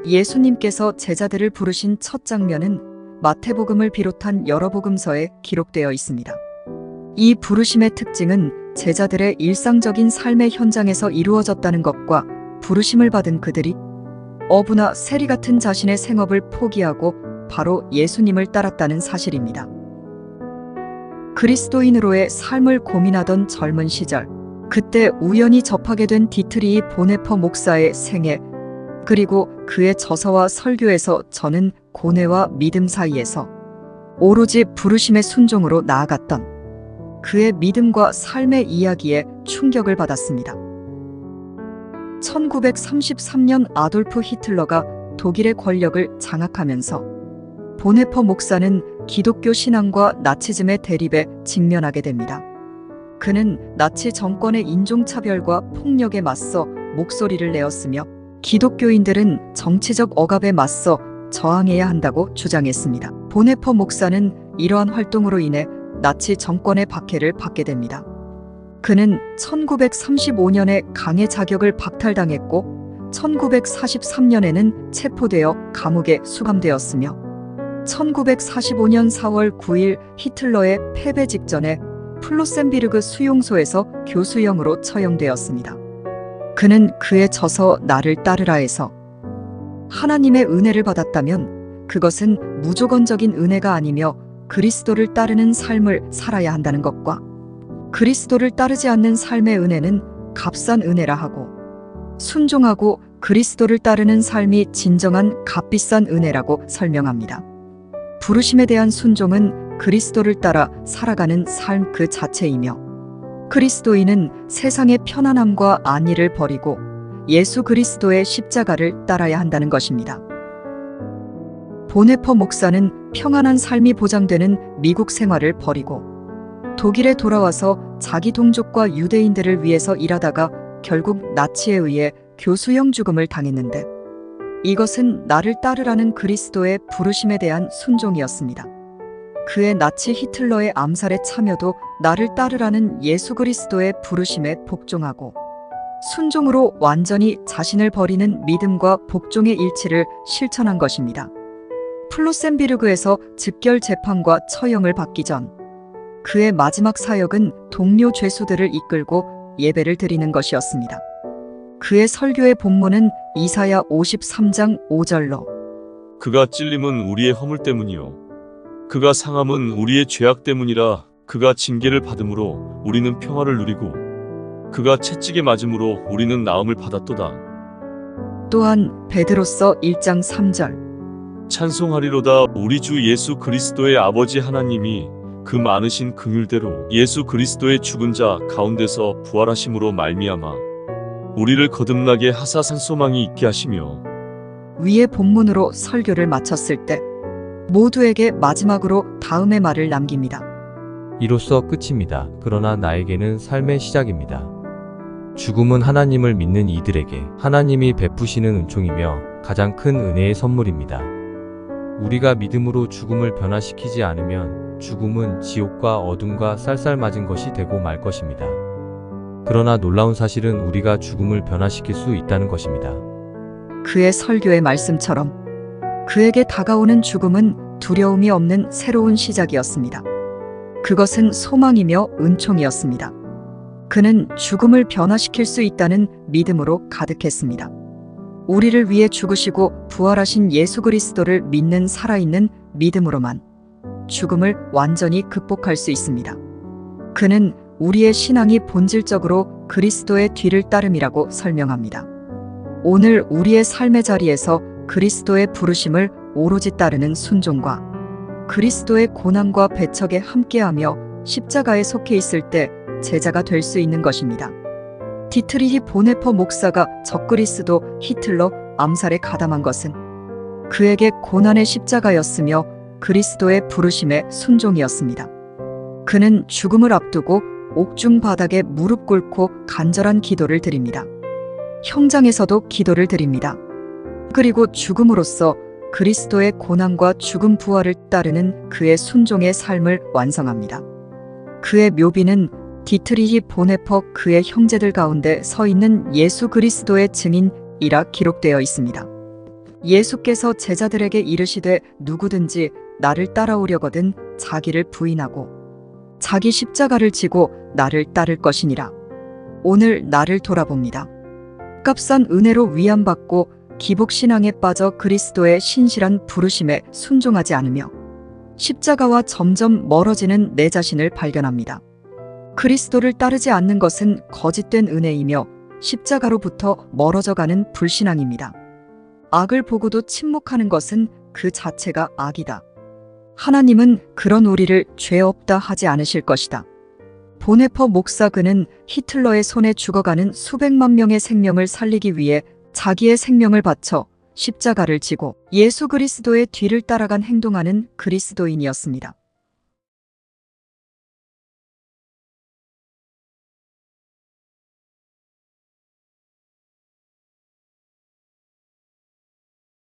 예수님께서 제자들을 부르신 첫 장면은 마태복음을 비롯한 여러 복음서에 기록되어 있습니다. 이 부르심의 특징은 제자들의 일상적인 삶의 현장에서 이루어졌다는 것과 부르심을 받은 그들이 어부나 세리 같은 자신의 생업을 포기하고 바로 예수님을 따랐다는 사실입니다. 그리스도인으로의 삶을 고민하던 젊은 시절, 그때 우연히 접하게 된 디트리히 보네퍼 목사의 생애, 그리고 그의 저서와 설교에서 저는 고뇌와 믿음 사이에서 오로지 부르심의 순종으로 나아갔던 그의 믿음과 삶의 이야기에 충격을 받았습니다. 1933년 아돌프 히틀러가 독일의 권력을 장악하면서 보네퍼 목사는 기독교 신앙과 나치즘의 대립에 직면하게 됩니다. 그는 나치 정권의 인종차별과 폭력에 맞서 목소리를 내었으며 기독교인들은 정치적 억압에 맞서 저항해야 한다고 주장했습니다. 보네퍼 목사는 이러한 활동으로 인해 나치 정권의 박해를 받게 됩니다. 그는 1935년에 강의 자격을 박탈당했고 1943년에는 체포되어 감옥에 수감되었으며 1945년 4월 9일 히틀러의 패배 직전에 플로센비르그 수용소에서 교수형으로 처형되었습니다. 그는 그의 저서 나를 따르라에서 하나님의 은혜를 받았다면 그것은 무조건적인 은혜가 아니며 그리스도를 따르는 삶을 살아야 한다는 것과 그리스도를 따르지 않는 삶의 은혜는 값싼 은혜라 하고 순종하고 그리스도를 따르는 삶이 진정한 값비싼 은혜라고 설명합니다. 부르심에 대한 순종은 그리스도를 따라 살아가는 삶 그 자체이며 그리스도인은 세상의 편안함과 안위를 버리고 예수 그리스도의 십자가를 따라야 한다는 것입니다. 보네퍼 목사는 평안한 삶이 보장되는 미국 생활을 버리고 독일에 돌아와서 자기 동족과 유대인들을 위해서 일하다가 결국 나치에 의해 교수형 죽음을 당했는데 이것은 나를 따르라는 그리스도의 부르심에 대한 순종이었습니다. 그의 나치 히틀러의 암살에 참여도 나를 따르라는 예수 그리스도의 부르심에 복종하고 순종으로 완전히 자신을 버리는 믿음과 복종의 일치를 실천한 것입니다. 플로센비르그에서 즉결 재판과 처형을 받기 전 그의 마지막 사역은 동료 죄수들을 이끌고 예배를 드리는 것이었습니다. 그의 설교의 본문은 이사야 53장 5절로 그가 찔림은 우리의 허물 때문이요 그가 상함은 우리의 죄악 때문이라 그가 징계를 받음으로 우리는 평화를 누리고 그가 채찍에 맞음으로 우리는 나음을 받았도다. 또한 베드로서 1장 3절 찬송하리로다 우리 주 예수 그리스도의 아버지 하나님이 그 많으신 긍휼대로 예수 그리스도의 죽은 자 가운데서 부활하심으로 말미암아 우리를 거듭나게 하사 산소망이 있게 하시며 위의 본문으로 설교를 마쳤을 때 모두에게 마지막으로 다음의 말을 남깁니다. 이로써 끝입니다. 그러나 나에게는 삶의 시작입니다. 죽음은 하나님을 믿는 이들에게 하나님이 베푸시는 은총이며 가장 큰 은혜의 선물입니다. 우리가 믿음으로 죽음을 변화시키지 않으면 죽음은 지옥과 어둠과 쌀쌀맞은 것이 되고 말 것입니다. 그러나 놀라운 사실은 우리가 죽음을 변화시킬 수 있다는 것입니다. 그의 설교의 말씀처럼 그에게 다가오는 죽음은 두려움이 없는 새로운 시작이었습니다. 그것은 소망이며 은총이었습니다. 그는 죽음을 변화시킬 수 있다는 믿음으로 가득했습니다. 우리를 위해 죽으시고 부활하신 예수 그리스도를 믿는 살아있는 믿음으로만 죽음을 완전히 극복할 수 있습니다. 그는 우리의 신앙이 본질적으로 그리스도의 뒤를 따름이라고 설명합니다. 오늘 우리의 삶의 자리에서 그리스도의 부르심을 오로지 따르는 순종과 그리스도의 고난과 배척에 함께하며 십자가에 속해 있을 때 제자가 될 수 있는 것입니다. 디트리히 보네퍼 목사가 적그리스도 히틀러 암살에 가담한 것은 그에게 고난의 십자가였으며 그리스도의 부르심의 순종이었습니다. 그는 죽음을 앞두고 옥중 바닥에 무릎 꿇고 간절한 기도를 드립니다. 형장에서도 기도를 드립니다. 그리고 죽음으로써 그리스도의 고난과 죽음 부활을 따르는 그의 순종의 삶을 완성합니다. 그의 묘비는 디트리히 보네퍼 그의 형제들 가운데 서 있는 예수 그리스도의 증인이라 기록되어 있습니다. 예수께서 제자들에게 이르시되 누구든지 나를 따라오려거든 자기를 부인하고 자기 십자가를 지고 나를 따를 것이니라. 오늘 나를 돌아봅니다. 값싼 은혜로 위안받고 기복신앙에 빠져 그리스도의 신실한 부르심에 순종하지 않으며 십자가와 점점 멀어지는 내 자신을 발견합니다. 그리스도를 따르지 않는 것은 거짓된 은혜이며 십자가로부터 멀어져가는 불신앙입니다. 악을 보고도 침묵하는 것은 그 자체가 악이다. 하나님은 그런 우리를 죄 없다 하지 않으실 것이다. 보네퍼 목사, 그는 히틀러의 손에 죽어가는 수백만 명의 생명을 살리기 위해 자기의 생명을 바쳐 십자가를 지고 예수 그리스도의 뒤를 따라간 행동하는 그리스도인이었습니다.